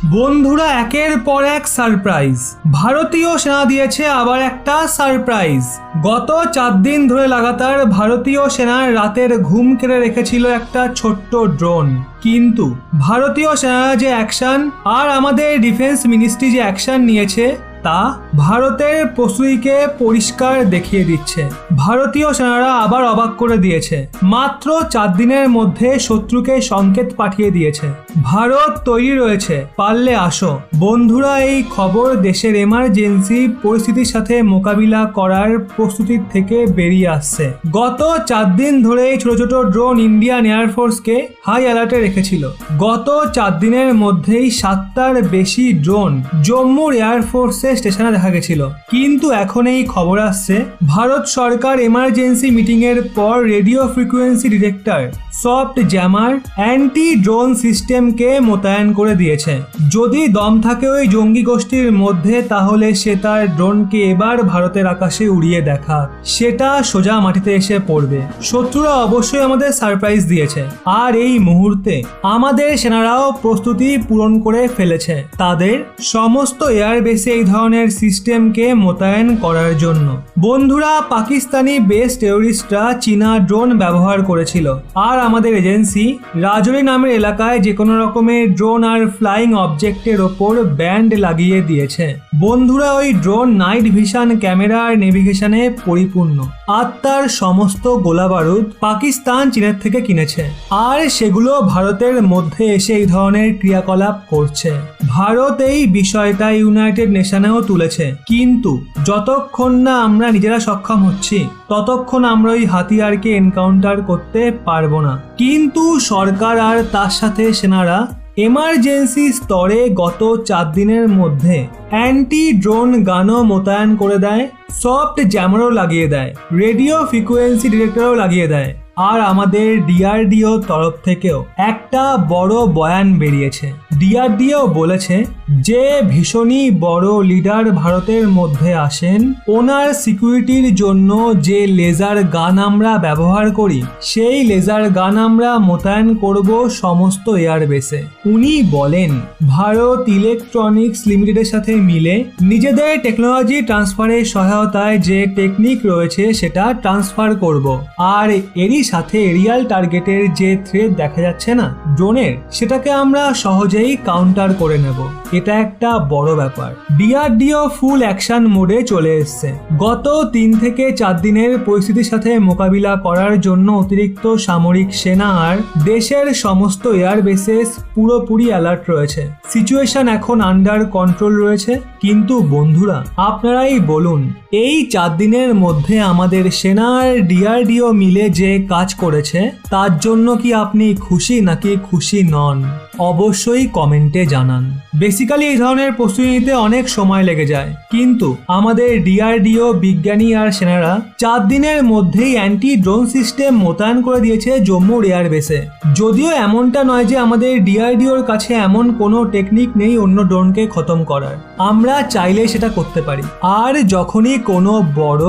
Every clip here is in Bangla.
বন্ধুরা, একের পর এক সারপ্রাইজ। ভারতীয় সেনা দিয়েছে আবার একটা সারপ্রাইজ। গত 4 দিন ধরে লাগাতার ভারতীয় সেনার রাতের ঘুম কেড়ে রেখেছিল একটা ছোট্ট ড্রোন। কিন্তু ভারতীয় সেনারা যে অ্যাকশন আর আমাদের ডিফেন্স মিনিস্ট্রি যে অ্যাকশন নিয়েছে তা ভারতের প্রস্তুতিকে পরিষ্কার দেখিয়ে দিচ্ছে। ভারতীয় সেনারা আবার অবাক করে দিয়েছে। মাত্র 4 দিনের মধ্যে শত্রুকে সংকেত পাঠিয়ে দিয়েছে, ভারত তৈরি রয়েছে, পারলে আসো। বন্ধুরা, এই খবর দেশের এমার্জেন্সি পরিস্থিতির সাথে মোকাবিলা করার প্রস্তুতির থেকে বেরিয়ে আসছে। গত 4 দিন ধরে ছোট ছোট ড্রোন ইন্ডিয়ান এয়ারফোর্সকে হাই অ্যালার্টে রেখেছিল। গত 4 দিনের মধ্যেই 7টার বেশি ড্রোন জম্মুর এয়ারফোর্সে স্টেশনে দেখা গেছিল। কিন্তু এখন এই খবর আসছে ভারত সরকার এমার্জেন্সি মিটিং এর পর radio frequency detector, soft jammer, anti drone সিস্টেমকে মোতায়েন করে দিয়েছে। যদি দম থাকে ওই জঙ্গি গোষ্ঠীর মধ্যে, তাহলে সে তার ড্রোনকে এবার ভারতের আকাশে উড়িয়ে দেখা, সেটা সোজা মাটিতে এসে পড়বে। শত্রুরা অবশ্যই আমাদের সারপ্রাইজ দিয়েছে, আর এই মুহূর্তে আমাদের সেনারাও প্রস্তুতি পূরণ করে ফেলেছে তাদের সমস্ত এয়ারবেসে এই ধরনের সিস্টেমকে মোতায়েন করার জন্য। বন্ধুরা, পাকিস্তানি বেস টেরোরিস্টরা চীনা ড্রোন ব্যবহার করেছিল, আর আমাদের এজেন্সি রাজৌরি নামের এলাকায় যে কোনো রকমের ড্রোন আর ফ্লাইং অবজেক্টের ওপর ব্যান্ড লাগিয়ে দিয়েছে। বন্ধুরা, ওই ড্রোন নাইট ভিশন ক্যামেরা আর নেভিগেশনে পরিপূর্ণ। আর তার সমস্ত গোলাবারুদ পাকিস্তান চীনের থেকে কিনেছে, আর সেগুলো ভারতের মধ্যে এসে এই ধরনের ক্রিয়াকলাপ করছে। ভারত এই বিষয়টা ইউনাইটেড নেশনেও তুলেছে, কিন্তু যতক্ষণ না আমরা নিজেরা সক্ষম হচ্ছি ততক্ষণ আমরা ওই হাতিয়ারকে এনকাউন্টার করতে পারবো না। কিন্তু সরকার আর তার সাথে সেনারা এমার্জেন্সি স্তরে গত 4 দিনের মধ্যে অ্যান্টি ড্রোন গানও মোতায়েন করে দেয়, সফট জ্যামারও লাগিয়ে দেয়, রেডিও ফ্রিকোয়েন্সি ডিটেক্টরও লাগিয়ে দেয়। আর আমাদের ডিআরডিও তরফ থেকেও একটা বড় বয়ান বেরিয়েছে। ডিআরডিও বলেছে যে ভীষণই বড় লিডার ভারতের মধ্যে আসেন, ওনার সিকিউরিটির জন্য যে লেজার গান আমরা ব্যবহার করি সেই লেজার গান আমরা মোতায়েন করব সমস্ত এয়ারবেসে। উনি বলেন ভারত ইলেকট্রনিক্স লিমিটেডের সাথে মিলে নিজেদের টেকনোলজি ট্রান্সফারের সহায়তায় যে টেকনিক রয়েছে সেটা ট্রান্সফার করব, আর এরই সাথে রিয়াল টার্গেটের যে থ্রেট দেখা যাচ্ছে না ড্রোনের, সেটাকে আমরা সহজেই কাউন্টার করে নেব। এটা একটা বড় ব্যাপার। ডিআরডিও ফুল অ্যাকশন মোডে চলে এসছে। গত 3 থেকে 4 দিনের পরিস্থিতির সাথে মোকাবিলা করার জন্য অতিরিক্ত সামরিক সেনা আর দেশের সমস্ত এয়ারবেসেস পুরোপুরি অ্যালার্ট রয়েছে। সিচুয়েশন এখন আন্ডার কন্ট্রোল রয়েছে। কিন্তু বন্ধুরা, আপনারাই বলুন, এই 4 দিনের মধ্যে আমাদের সেনা আর ডিআরডিও মিলে যে কাজ করেছে তার জন্য কি আপনি খুশি নাকি খুশি নন? অবশ্যই কমেন্টে জানান। বেসিক্যালি এই ধরনের প্রস্তুতি নিতে অনেক সময় লেগে যায়, কিন্তু আমাদের ডিআরডিও বিজ্ঞানী আর সেনারা 4 দিনের মধ্যেই অ্যান্টি ড্রোন সিস্টেম মোতায়েন করে দিয়েছে জম্মুর এয়ারবেসে। যদিও এমনটা নয় যে আমাদের ডিআরডিওর কাছে এমন কোনো টেকনিক নেই অন্য ড্রোনকে খতম করার, আমরা চাইলে সেটা করতে পারি। আর যখনই কোনো বড়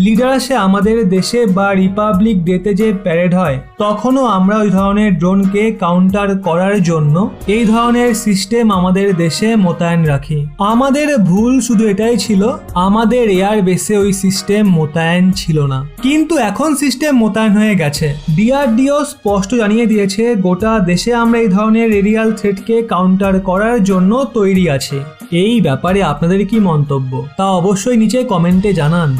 লিডার আসে আমাদের দেশে বা রিপাবলিক ডেতে যে প্যারেড হয়, তখনও আমরা ওই ধরনের ড্রোনকে কাউন্টার করার জন্য এই ধরনের সিস্টেম আমাদের দেশে মোতায়েন রাখি। আমাদের ভুল শুধু এটাই ছিল, আমাদের এয়ার বেসে ওই সিস্টেম মোতায়েন ছিল না, কিন্তু এখন সিস্টেম মোতায়েন হয়ে গেছে। ডিআরডিও স্পষ্ট জানিয়ে দিয়েছে গোটা দেশে আমরা এই ধরনের এরিয়াল থ্রেটকে কাউন্টার করার জন্য তৈরি আছি। এই ব্যাপারে আপনাদের কি মন্তব্য তা অবশ্যই নিচে কমেন্টে জানান।